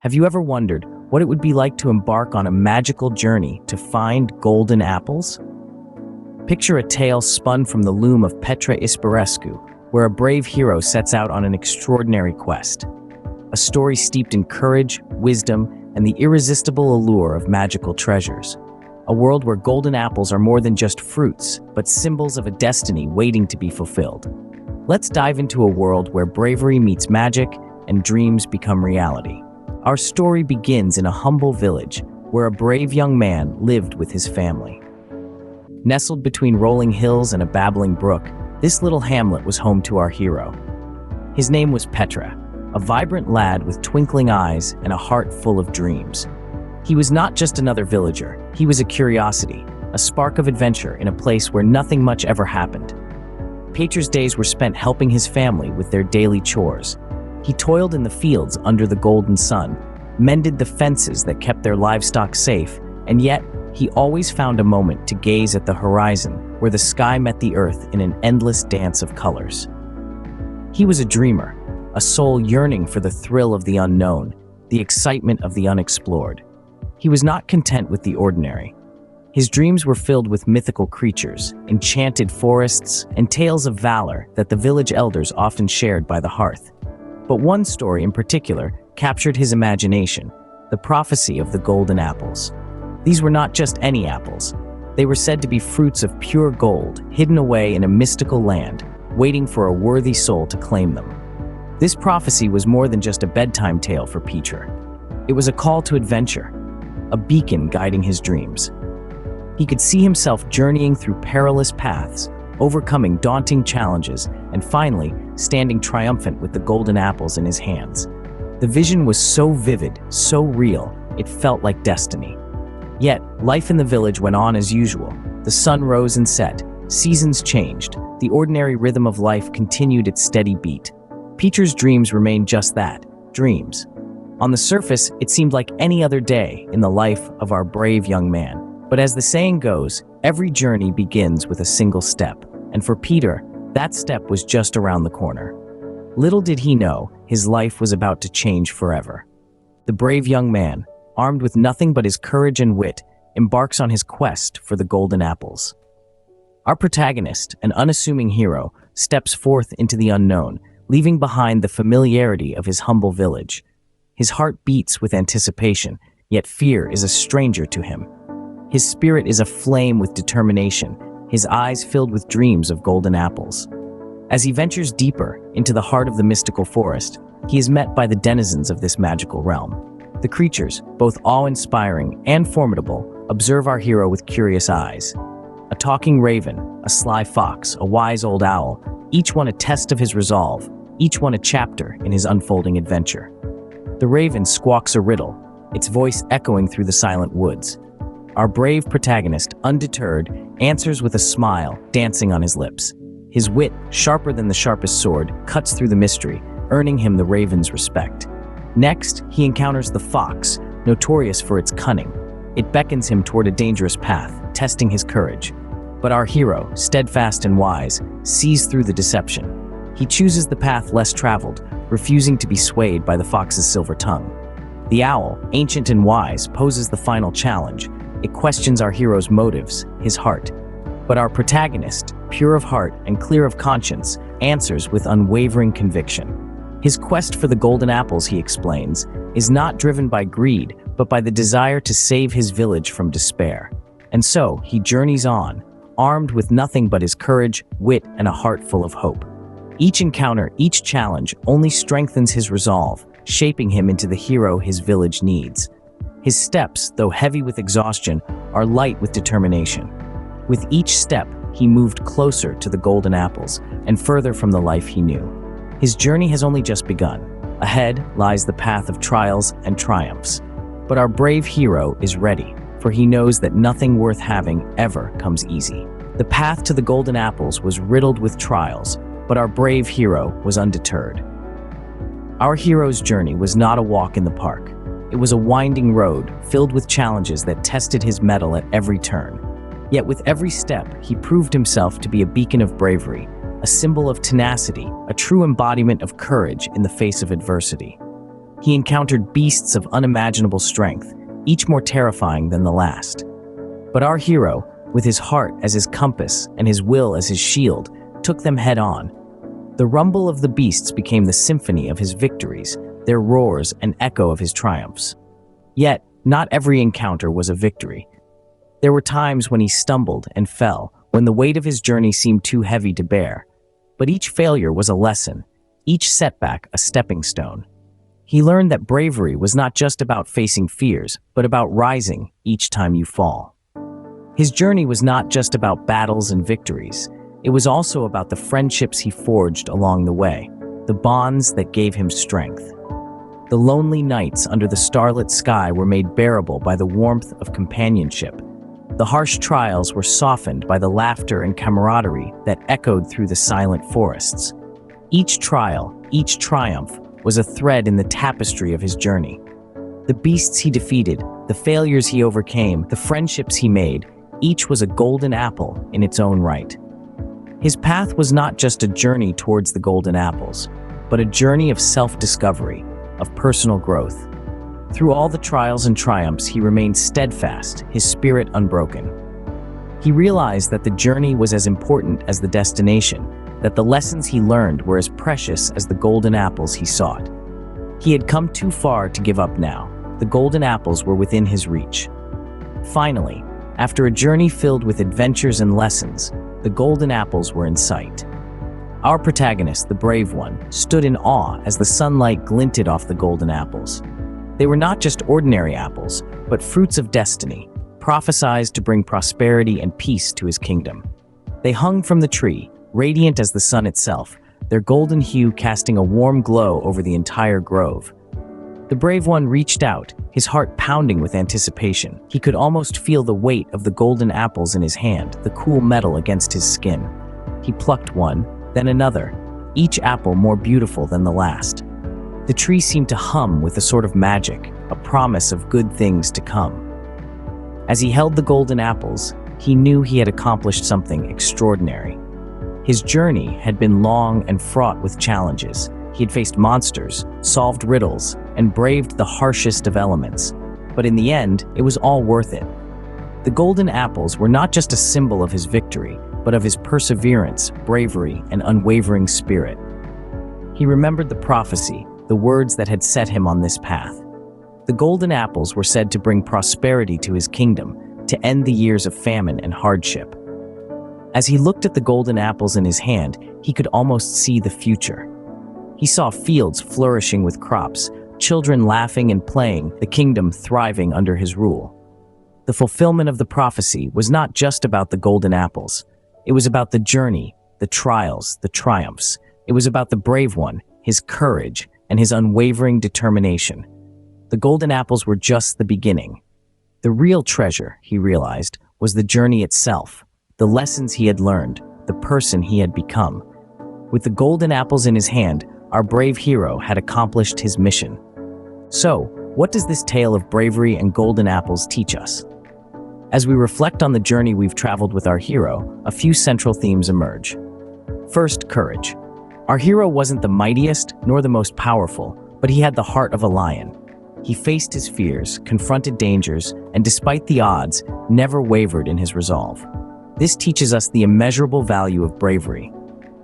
Have you ever wondered what it would be like to embark on a magical journey to find golden apples? Picture a tale spun from the loom of Petre Isparescu, where a brave hero sets out on an extraordinary quest. A story steeped in courage, wisdom, and the irresistible allure of magical treasures. A world where golden apples are more than just fruits, but symbols of a destiny waiting to be fulfilled. Let's dive into a world where bravery meets magic and dreams become reality. Our story begins in a humble village where a brave young man lived with his family. Nestled between rolling hills and a babbling brook, this little hamlet was home to our hero. His name was Petre, a vibrant lad with twinkling eyes and a heart full of dreams. He was not just another villager, he was a curiosity, a spark of adventure in a place where nothing much ever happened. Petre's days were spent helping his family with their daily chores. He toiled in the fields under the golden sun, mended the fences that kept their livestock safe, and yet he always found a moment to gaze at the horizon where the sky met the earth in an endless dance of colors. He was a dreamer, a soul yearning for the thrill of the unknown, the excitement of the unexplored. He was not content with the ordinary. His dreams were filled with mythical creatures, enchanted forests, and tales of valor that the village elders often shared by the hearth. But one story in particular captured his imagination, the prophecy of the golden apples. These were not just any apples. They were said to be fruits of pure gold, hidden away in a mystical land, waiting for a worthy soul to claim them. This prophecy was more than just a bedtime tale for Petre. It was a call to adventure, a beacon guiding his dreams. He could see himself journeying through perilous paths, overcoming daunting challenges, and finally standing triumphant with the golden apples in his hands. The vision was so vivid, so real, it felt like destiny. Yet, life in the village went on as usual. The sun rose and set, seasons changed, the ordinary rhythm of life continued its steady beat. Petre's dreams remained just that, dreams. On the surface, it seemed like any other day in the life of our brave young man. But as the saying goes, every journey begins with a single step, and for Petre, that step was just around the corner. Little did he know, his life was about to change forever. The brave young man, armed with nothing but his courage and wit, embarks on his quest for the golden apples. Our protagonist, an unassuming hero, steps forth into the unknown, leaving behind the familiarity of his humble village. His heart beats with anticipation, yet fear is a stranger to him. His spirit is aflame with determination, his eyes filled with dreams of golden apples. As he ventures deeper into the heart of the mystical forest, he is met by the denizens of this magical realm. The creatures, both awe-inspiring and formidable, observe our hero with curious eyes. A talking raven, a sly fox, a wise old owl, each one a test of his resolve, each one a chapter in his unfolding adventure. The raven squawks a riddle, its voice echoing through the silent woods. Our brave protagonist, undeterred, answers with a smile dancing on his lips. His wit, sharper than the sharpest sword, cuts through the mystery, earning him the raven's respect. Next, he encounters the fox, notorious for its cunning. It beckons him toward a dangerous path, testing his courage. But our hero, steadfast and wise, sees through the deception. He chooses the path less traveled, refusing to be swayed by the fox's silver tongue. The owl, ancient and wise, poses the final challenge. It questions our hero's motives, his heart. But our protagonist, pure of heart and clear of conscience, answers with unwavering conviction. His quest for the golden apples, he explains, is not driven by greed, but by the desire to save his village from despair. And so, he journeys on, armed with nothing but his courage, wit, and a heart full of hope. Each encounter, each challenge, only strengthens his resolve, shaping him into the hero his village needs. His steps, though heavy with exhaustion, are light with determination. With each step, he moved closer to the golden apples and further from the life he knew. His journey has only just begun. Ahead lies the path of trials and triumphs. But our brave hero is ready, for he knows that nothing worth having ever comes easy. The path to the golden apples was riddled with trials, but our brave hero was undeterred. Our hero's journey was not a walk in the park. It was a winding road filled with challenges that tested his mettle at every turn. Yet with every step, he proved himself to be a beacon of bravery, a symbol of tenacity, a true embodiment of courage in the face of adversity. He encountered beasts of unimaginable strength, each more terrifying than the last. But our hero, with his heart as his compass and his will as his shield, took them head on. The rumble of the beasts became the symphony of his victories, their roars an echo of his triumphs. Yet, not every encounter was a victory. There were times when he stumbled and fell, when the weight of his journey seemed too heavy to bear. But each failure was a lesson, each setback a stepping stone. He learned that bravery was not just about facing fears, but about rising each time you fall. His journey was not just about battles and victories. It was also about the friendships he forged along the way, the bonds that gave him strength. The lonely nights under the starlit sky were made bearable by the warmth of companionship. The harsh trials were softened by the laughter and camaraderie that echoed through the silent forests. Each trial, each triumph, was a thread in the tapestry of his journey. The beasts he defeated, the failures he overcame, the friendships he made, each was a golden apple in its own right. His path was not just a journey towards the golden apples, but a journey of self-discovery, of personal growth. Through all the trials and triumphs, he remained steadfast, his spirit unbroken. He realized that the journey was as important as the destination, that the lessons he learned were as precious as the golden apples he sought. He had come too far to give up now. The golden apples were within his reach. Finally, after a journey filled with adventures and lessons, the golden apples were in sight. Our protagonist, the brave one, stood in awe as the sunlight glinted off the golden apples. They were not just ordinary apples, but fruits of destiny, prophesied to bring prosperity and peace to his kingdom. They hung from the tree, radiant as the sun itself, their golden hue casting a warm glow over the entire grove. The brave one reached out, his heart pounding with anticipation. He could almost feel the weight of the golden apples in his hand, the cool metal against his skin. He plucked one, then another, each apple more beautiful than the last. The tree seemed to hum with a sort of magic, a promise of good things to come. As he held the golden apples, he knew he had accomplished something extraordinary. His journey had been long and fraught with challenges. He had faced monsters, solved riddles, and braved the harshest of elements. But in the end, it was all worth it. The golden apples were not just a symbol of his victory, but of his perseverance, bravery, and unwavering spirit. He remembered the prophecy, the words that had set him on this path. The golden apples were said to bring prosperity to his kingdom, to end the years of famine and hardship. As he looked at the golden apples in his hand, he could almost see the future. He saw fields flourishing with crops, children laughing and playing, the kingdom thriving under his rule. The fulfillment of the prophecy was not just about the golden apples. It was about the journey, the trials, the triumphs. It was about the brave one, his courage, and his unwavering determination. The golden apples were just the beginning. The real treasure, he realized, was the journey itself, the lessons he had learned, the person he had become. With the golden apples in his hand, our brave hero had accomplished his mission. So, what does this tale of bravery and golden apples teach us? As we reflect on the journey we've traveled with our hero, a few central themes emerge. First, courage. Our hero wasn't the mightiest nor the most powerful, but he had the heart of a lion. He faced his fears, confronted dangers, and despite the odds, never wavered in his resolve. This teaches us the immeasurable value of bravery.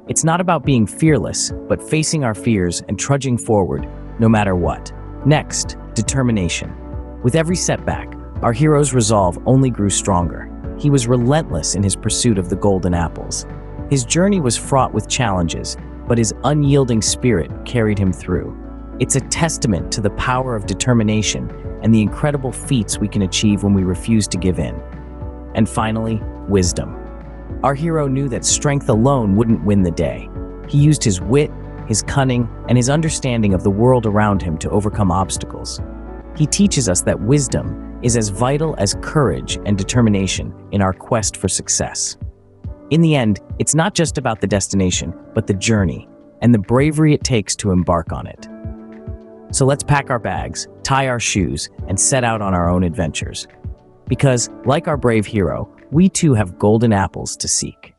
It's not about being fearless, but facing our fears and trudging forward, no matter what. Next, determination. With every setback, our hero's resolve only grew stronger. He was relentless in his pursuit of the golden apples. His journey was fraught with challenges, but his unyielding spirit carried him through. It's a testament to the power of determination and the incredible feats we can achieve when we refuse to give in. And finally, wisdom. Our hero knew that strength alone wouldn't win the day. He used his wit, his cunning, and his understanding of the world around him to overcome obstacles. He teaches us that wisdom is as vital as courage and determination in our quest for success. In the end, it's not just about the destination, but the journey and the bravery it takes to embark on it. So let's pack our bags, tie our shoes, and set out on our own adventures. Because, like our brave hero, we too have golden apples to seek.